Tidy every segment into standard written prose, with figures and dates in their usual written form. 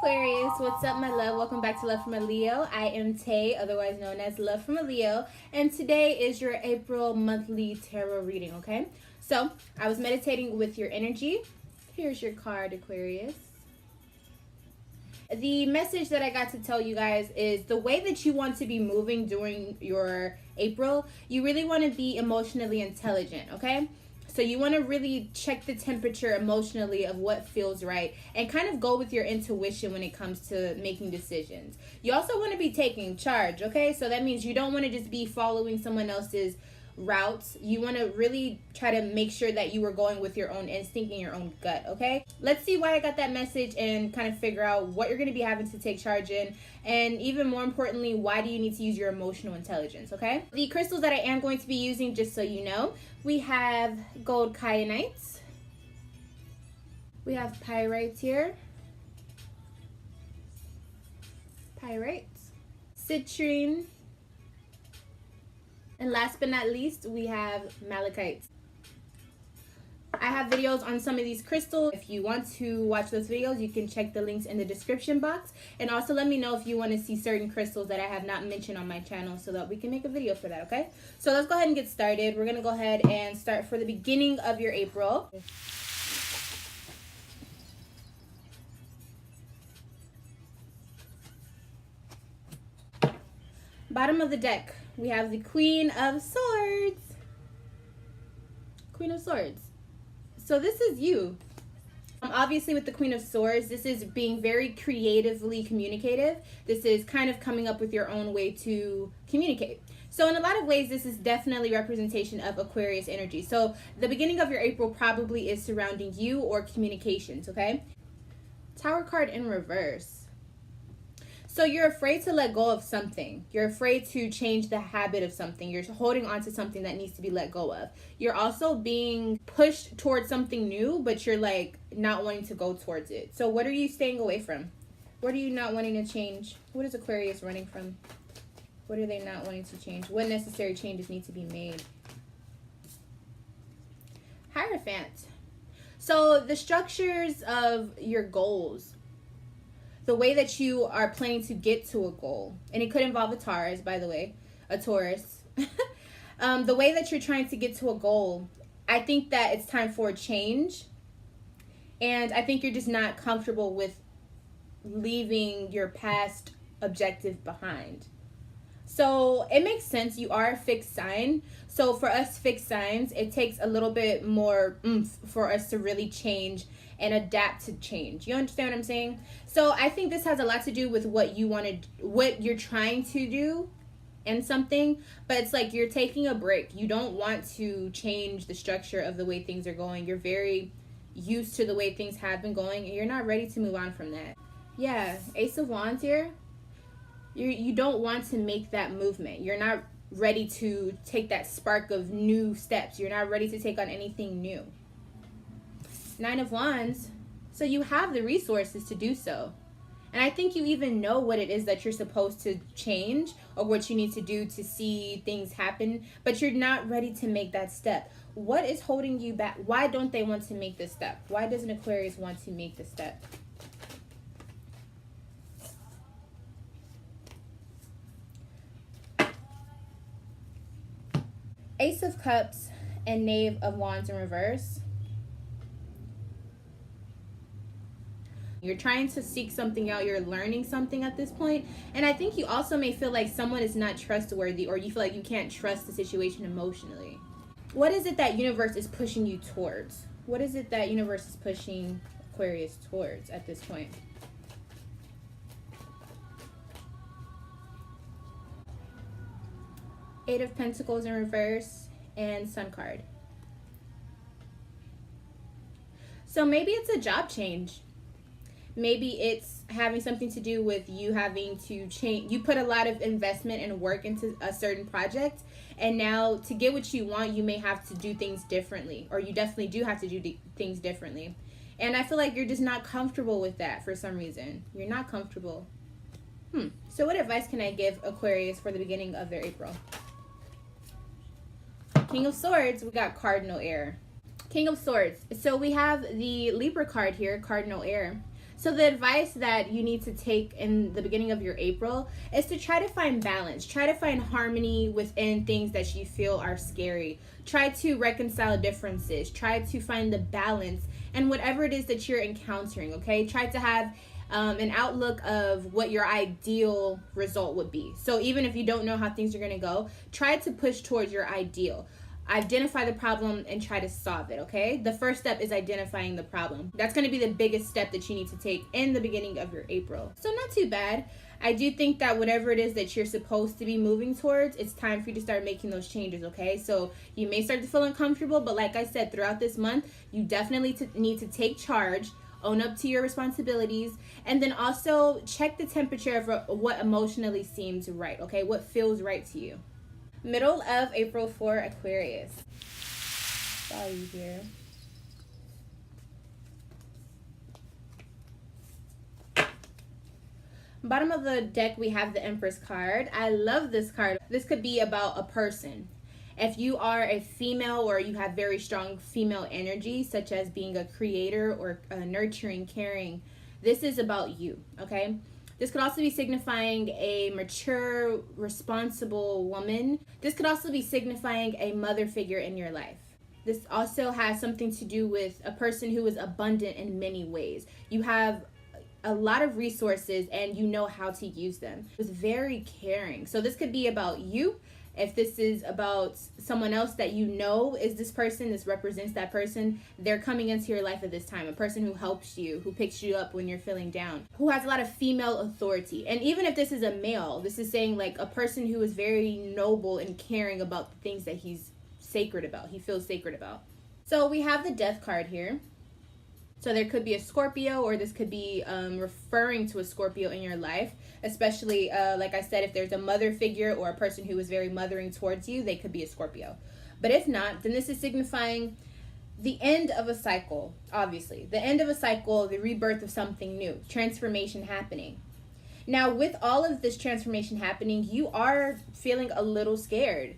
Aquarius, what's up my love? Welcome back to Love from a Leo. I am Tay, otherwise known as Love from a Leo, and today is your April monthly tarot reading, okay? So, I was meditating with your energy. Here's your card, Aquarius. The message that I got to tell you guys is the way that you want to be moving during your April, you really want to be emotionally intelligent, okay? So you want to really check the temperature emotionally of what feels right and kind of go with your intuition when it comes to making decisions. You also want to be taking charge, okay? So that means you don't want to just be following someone else's routes. You want to really try to make sure that you are going with your own instinct and your own gut, okay? Let's see why I got that message and kind of figure out what you're going to be having to take charge in, and even more importantly, why do you need to use your emotional intelligence, okay? The crystals that I am going to be using, just so you know, we have gold kyanites, we have pyrites here, citrine, and last but not least, we have malachites. I have videos on some of these crystals. If you want to watch those videos, you can check the links in the description box. And also let me know if you want to see certain crystals that I have not mentioned on my channel so that we can make a video for that, okay? So let's go ahead and get started. We're going to go ahead and start for the beginning of your April. Bottom of the deck, we have the Queen of Swords. Queen of Swords. So this is you. Obviously with the Queen of Swords, this is being very creatively communicative. This is kind of coming up with your own way to communicate. So in a lot of ways, this is definitely representation of Aquarius energy. So the beginning of your April probably is surrounding you or communications, okay? Tower card in reverse. So you're afraid to let go of something. You're afraid to change the habit of something. You're holding on to something that needs to be let go of. You're also being pushed towards something new, but you're like not wanting to go towards it. So what are you staying away from? What are you not wanting to change? What is Aquarius running from? What are they not wanting to change? What necessary changes need to be made? Hierophant. So the structures of your goals, the way that you are planning to get to a goal, and it could involve a Taurus, by the way, a Taurus. The way that you're trying to get to a goal, I think that it's time for a change. And I think you're just not comfortable with leaving your past objective behind. So it makes sense. You are a fixed sign. So for us fixed signs, it takes a little bit more oomph for us to really change and adapt to change. You understand what I'm saying? So I think this has a lot to do with what you want to, what you're trying to do and something, but it's like you're taking a break. You don't want to change the structure of the way things are going. You're very used to the way things have been going and you're not ready to move on from that. Yeah, Ace of Wands here. You don't want to make that movement. You're not ready to take that spark of new steps. You're not ready to take on anything new. Nine of Wands. So you have the resources to do so. And I think you even know what it is that you're supposed to change or what you need to do to see things happen, but you're not ready to make that step. What is holding you back? Why don't they want to make this step? Why doesn't Aquarius want to make the step? Ace of Cups and Knave of Wands in reverse. You're trying to seek something out. You're learning something at this point. And I think you also may feel like someone is not trustworthy, or you feel like you can't trust the situation emotionally. What is it that universe is pushing you towards? What is it that universe is pushing Aquarius towards at this point? Eight of Pentacles in reverse and Sun card. So maybe it's a job change. Maybe it's having something to do with you having to change. You put a lot of investment and work into a certain project, and now to get what you want, you may have to do things differently, or you definitely do have to do things differently. And I feel like you're just not comfortable with that for some reason. You're not comfortable. So what advice can I give Aquarius for the beginning of their April? King of Swords, we got Cardinal Air. King of Swords. So we have the Libra card here, Cardinal Air. So the advice that you need to take in the beginning of your April is to try to find balance. Try to find harmony within things that you feel are scary. Try to reconcile differences. Try to find the balance in whatever it is that you're encountering, okay? Try to have an outlook of what your ideal result would be. So even if you don't know how things are going to go, try to push towards your ideal. Identify the problem and try to solve it, okay? The first step is identifying the problem. That's going to be the biggest step that you need to take in the beginning of your April. So not too bad. I do think that whatever it is that you're supposed to be moving towards, it's time for you to start making those changes, okay? So you may start to feel uncomfortable, but like I said, throughout this month, you definitely need to take charge, own up to your responsibilities, and then also check the temperature of what emotionally seems right, okay? What feels right to you. Middle of April for Aquarius. Saw you here. Bottom of the deck, we have the Empress card. I love this card. This could be about a person. If you are a female or you have very strong female energy, such as being a creator or nurturing, caring, this is about you, okay? This could also be signifying a mature, responsible woman. This could also be signifying a mother figure in your life. This also has something to do with a person who is abundant in many ways. You have a lot of resources and you know how to use them. It's very caring. So this could be about you. If this is about someone else that you know is this person, this represents that person, they're coming into your life at this time. A person who helps you, who picks you up when you're feeling down, who has a lot of female authority. And even if this is a male, this is saying like a person who is very noble and caring about the things that he's sacred about, he feels sacred about. So we have the Death card here. So there could be a Scorpio, or this could be referring to a Scorpio in your life, especially, like I said, if there's a mother figure or a person who is very mothering towards you, they could be a Scorpio. But if not, then this is signifying the end of a cycle, obviously. The end of a cycle, the rebirth of something new, transformation happening. Now, with all of this transformation happening, you are feeling a little scared.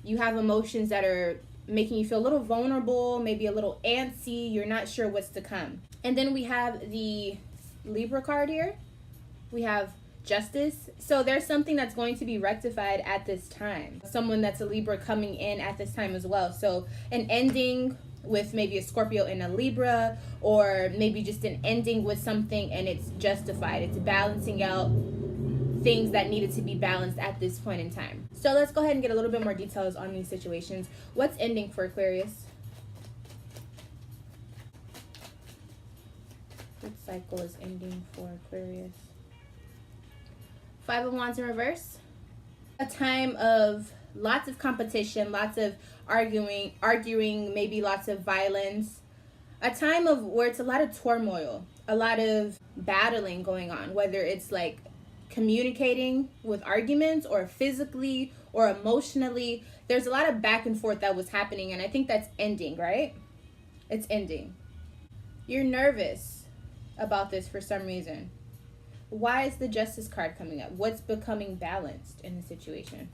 You have emotions that are making you feel a little vulnerable, maybe a little antsy. You're not sure what's to come. And then we have the Libra card here. We have Justice. So there's something that's going to be rectified at this time. Someone that's a Libra coming in at this time as well. So an ending with maybe a Scorpio and a Libra, or maybe just an ending with something and it's justified. It's balancing out things that needed to be balanced at this point in time. So let's go ahead and get a little bit more details on these situations. What's ending for Aquarius? What cycle is ending for Aquarius? Five of Wands in reverse. A time of lots of competition, lots of arguing, maybe lots of violence. A time of where it's a lot of turmoil, a lot of battling going on, whether it's like communicating with arguments or physically or emotionally. There's a lot of back and forth that was happening, and I think that's ending, right? It's ending. You're nervous about this for some reason. Why is the Justice card coming up? What's becoming balanced in the situation?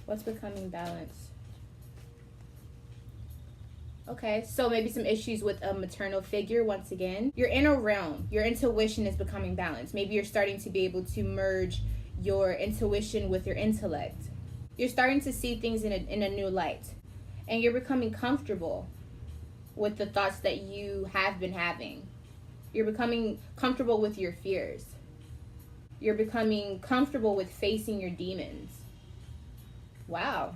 What's becoming balanced? Okay, so maybe some issues with a maternal figure once again. Your inner realm, your intuition is becoming balanced. Maybe you're starting to be able to merge your intuition with your intellect. You're starting to see things in a new light. And you're becoming comfortable with the thoughts that you have been having. You're becoming comfortable with your fears. You're becoming comfortable with facing your demons. Wow.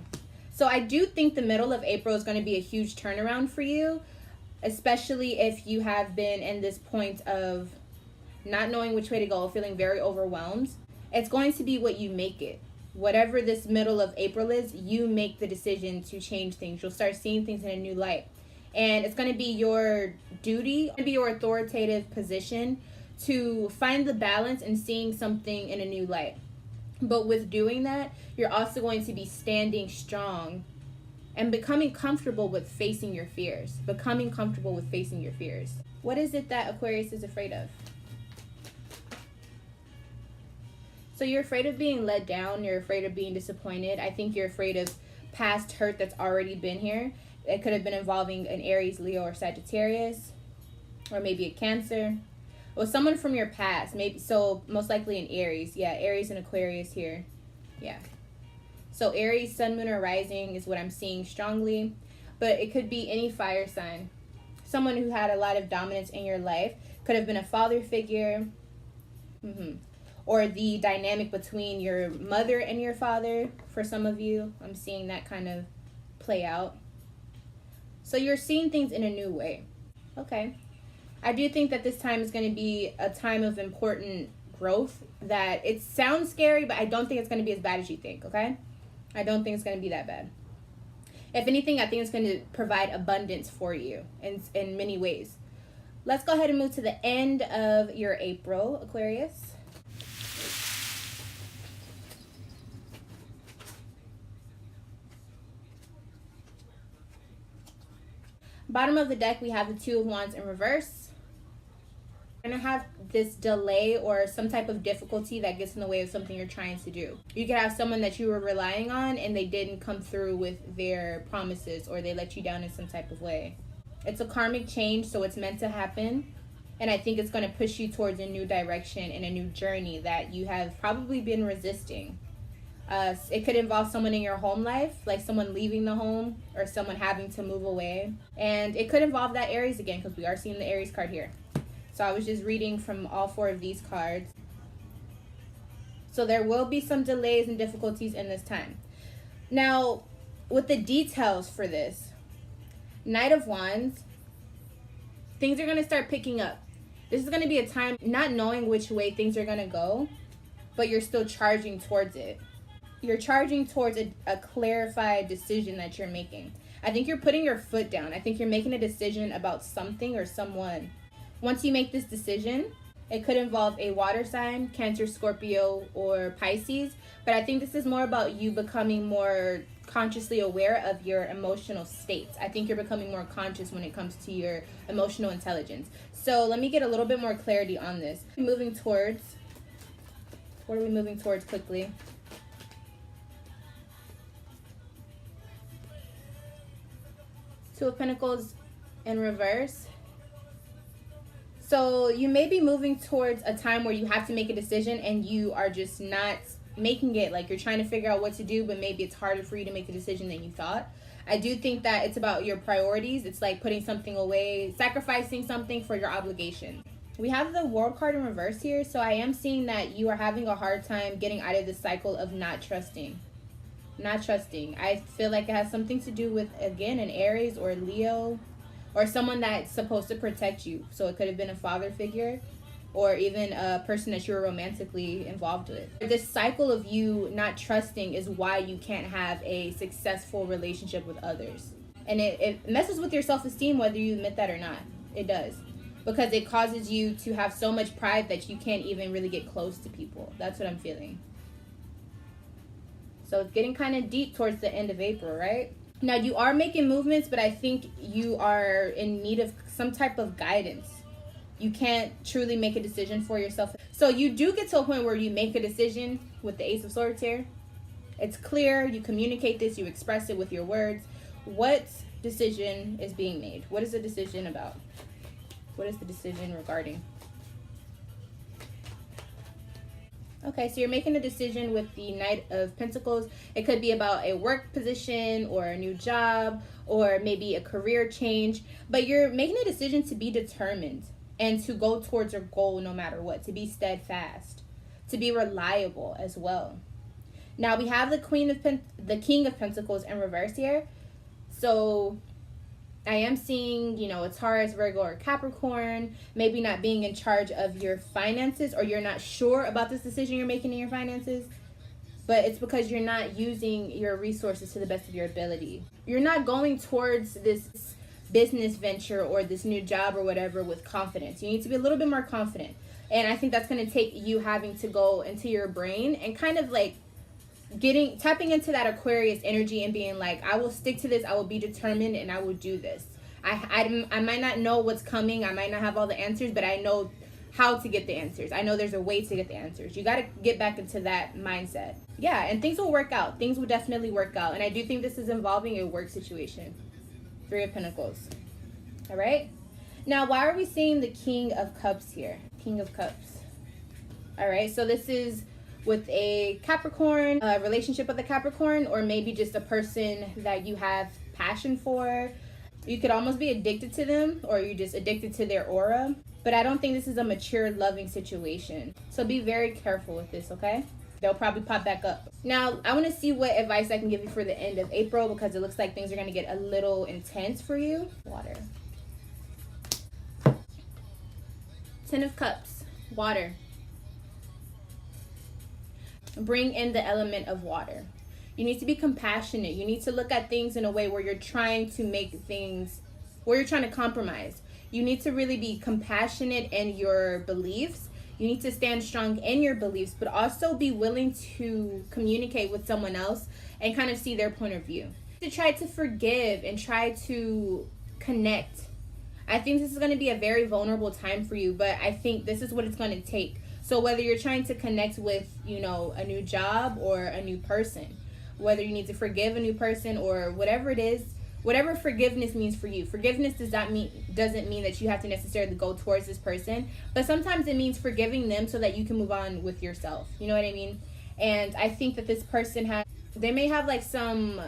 So I do think the middle of April is going to be a huge turnaround for you, especially if you have been in this point of not knowing which way to go, feeling very overwhelmed. It's going to be what you make it. Whatever this middle of April is, you make the decision to change things. You'll start seeing things in a new light. And it's going to be your duty, going to be your authoritative position to find the balance in seeing something in a new light. But with doing that, you're also going to be standing strong and becoming comfortable with facing your fears. Becoming comfortable with facing your fears. What is it that Aquarius is afraid of? So you're afraid of being let down. You're afraid of being disappointed. I think you're afraid of past hurt that's already been here. It could have been involving an Aries, Leo, or Sagittarius. or maybe a Cancer, or someone from your past. Maybe, so most likely an Aries. Yeah, Aries and Aquarius here. Yeah. So Aries, sun, moon, or rising is what I'm seeing strongly. But it could be any fire sign. Someone who had a lot of dominance in your life. Could have been a father figure. Or the dynamic between your mother and your father. For some of you, I'm seeing that kind of play out. So you're seeing things in a new way. Okay. I do think that this time is going to be a time of important growth. That it sounds scary, but I don't think it's going to be as bad as you think, okay? I don't think it's going to be that bad. If anything, I think it's going to provide abundance for you in many ways. Let's go ahead and move to the end of your April, Aquarius. Bottom of the deck, we have the Two of Wands in reverse. You're going to have this delay or some type of difficulty that gets in the way of something you're trying to do. You could have someone that you were relying on and they didn't come through with their promises, or they let you down in some type of way. It's a karmic change, so it's meant to happen. And I think it's going to push you towards a new direction and a new journey that you have probably been resisting. It could involve someone in your home life, like someone leaving the home or someone having to move away. And it could involve that Aries again, because we are seeing the Aries card here. So I was just reading from all four of these cards. So there will be some delays and difficulties in this time. Now, with the details for this, Knight of Wands, things are going to start picking up. This is going to be a time not knowing which way things are going to go, but you're still charging towards it. You're charging towards a clarified decision that you're making. I think you're putting your foot down. I think you're making a decision about something or someone. Once you make this decision, it could involve a water sign, Cancer, Scorpio, or Pisces. But I think this is more about you becoming more consciously aware of your emotional states. I think you're becoming more conscious when it comes to your emotional intelligence. So let me get a little bit more clarity on this. Moving towards, what are we moving towards quickly? Two of Pentacles in reverse. So you may be moving towards a time where you have to make a decision and you are just not making it. Like you're trying to figure out what to do, but maybe it's harder for you to make a decision than you thought. I do think that it's about your priorities. It's like putting something away, sacrificing something for your obligation. We have the World card in reverse here. So I am seeing that you are having a hard time getting out of the cycle of not trusting. Not trusting. I feel like it has something to do with, again, an Aries or Leo, or someone that's supposed to protect you. So it could have been a father figure, or even a person that you were romantically involved with. This cycle of you not trusting is why you can't have a successful relationship with others. And it messes with your self-esteem, whether you admit that or not. It does. Because it causes you to have so much pride that you can't even really get close to people. That's what I'm feeling. So it's getting kind of deep towards the end of April, right? Now, you are making movements, but I think you are in need of some type of guidance. You can't truly make a decision for yourself. So you do get to a point where you make a decision with the Ace of Swords here. It's clear. You communicate this. You express it with your words. What decision is being made? What is the decision about? What is the decision regarding? Okay, so you're making a decision with the Knight of Pentacles. It could be about a work position or a new job or maybe a career change. But you're making a decision to be determined and to go towards your goal no matter what, to be steadfast, to be reliable as well. Now we have the King of Pentacles in reverse here. So I am seeing, a Taurus, Virgo, or Capricorn, maybe not being in charge of your finances, or you're not sure about this decision you're making in your finances, but it's because you're not using your resources to the best of your ability. You're not going towards this business venture or this new job or whatever with confidence. You need to be a little bit more confident. And I think that's going to take you having to go into your brain and kind of like tapping into that Aquarius energy and being like, I will stick to this, I will be determined, and I will do this. I might not know what's coming, I might not have all the answers, but I know how to get the answers. I know there's a way to get the answers. You got to get back into that mindset. Yeah, and things will work out. Things will definitely work out. And I do think this is involving a work situation. Three of Pentacles. All right? Now, why are we seeing the King of Cups here? King of Cups. All right, so this is with a Capricorn, a relationship with a Capricorn, or maybe just a person that you have passion for. You could almost be addicted to them, or you're just addicted to their aura. But I don't think this is a mature, loving situation. So be very careful with this, okay? They'll probably pop back up. Now, I want to see what advice I can give you for the end of April, because it looks like things are going to get a little intense for you. Water. 10 of Cups. Water. Bring in the element of water. You need to be compassionate. You need to look at things in a way where you're trying to make things, where you're trying to compromise. You need to really be compassionate in your beliefs. You need to stand strong in your beliefs, but also be willing to communicate with someone else and kind of see their point of view. To try to forgive and try to connect. I think this is going to be a very vulnerable time for you, but I think this is what it's going to take. So whether you're trying to connect with, you know, a new job or a new person, whether you need to forgive a new person or whatever it is, whatever forgiveness means for you. Forgiveness doesn't mean that you have to necessarily go towards this person, but sometimes it means forgiving them so that you can move on with yourself. You know what I mean? And I think that this person they may have like some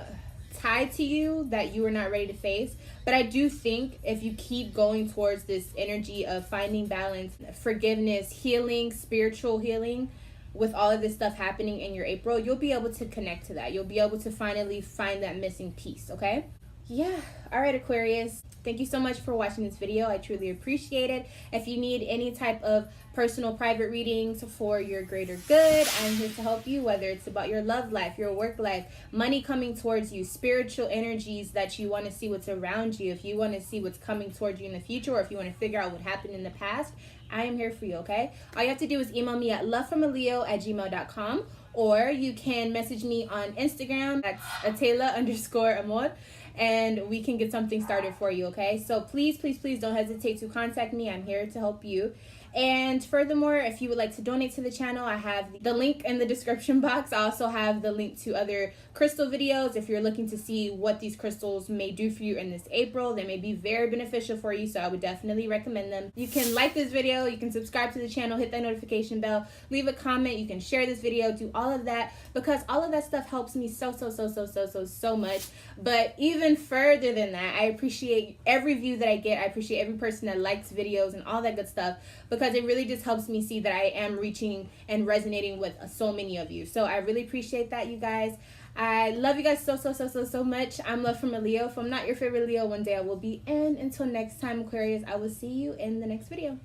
tie to you that you are not ready to face. But I do think if you keep going towards this energy of finding balance, forgiveness, healing, spiritual healing, with all of this stuff happening in your April, you'll be able to connect to that. You'll be able to finally find that missing piece, okay? Yeah. All right, Aquarius. Thank you so much for watching this video. I truly appreciate it. If you need any type of personal private readings for your greater good, I'm here to help you, whether it's about your love life, your work life, money coming towards you, spiritual energies that you want to see what's around you, if you want to see what's coming towards you in the future, or if you want to figure out what happened in the past, I am here for you, okay? All you have to do is email me at lovefromaleo@gmail.com, or you can message me on Instagram at Atela_Amor, and we can get something started for you, okay? So please, please, please don't hesitate to contact me. I'm here to help you. And furthermore, if you would like to donate to the channel, I have the link in the description box. I also have the link to other crystal videos. If you're looking to see what these crystals may do for you in this April, they may be very beneficial for you, so I would definitely recommend them. You can like this video, you can subscribe to the channel, hit that notification bell, leave a comment, you can share this video, do all of that, because all of that stuff helps me so much. But even further than that, I appreciate every view that I get. I appreciate every person that likes videos and all that good stuff, because it really just helps me see that I am reaching and resonating with so many of you. So I really appreciate that, you guys. I love you guys so much. I'm Love from a Leo. If I'm not your favorite Leo, one day I will be. And until next time, Aquarius, I will see you in the next video.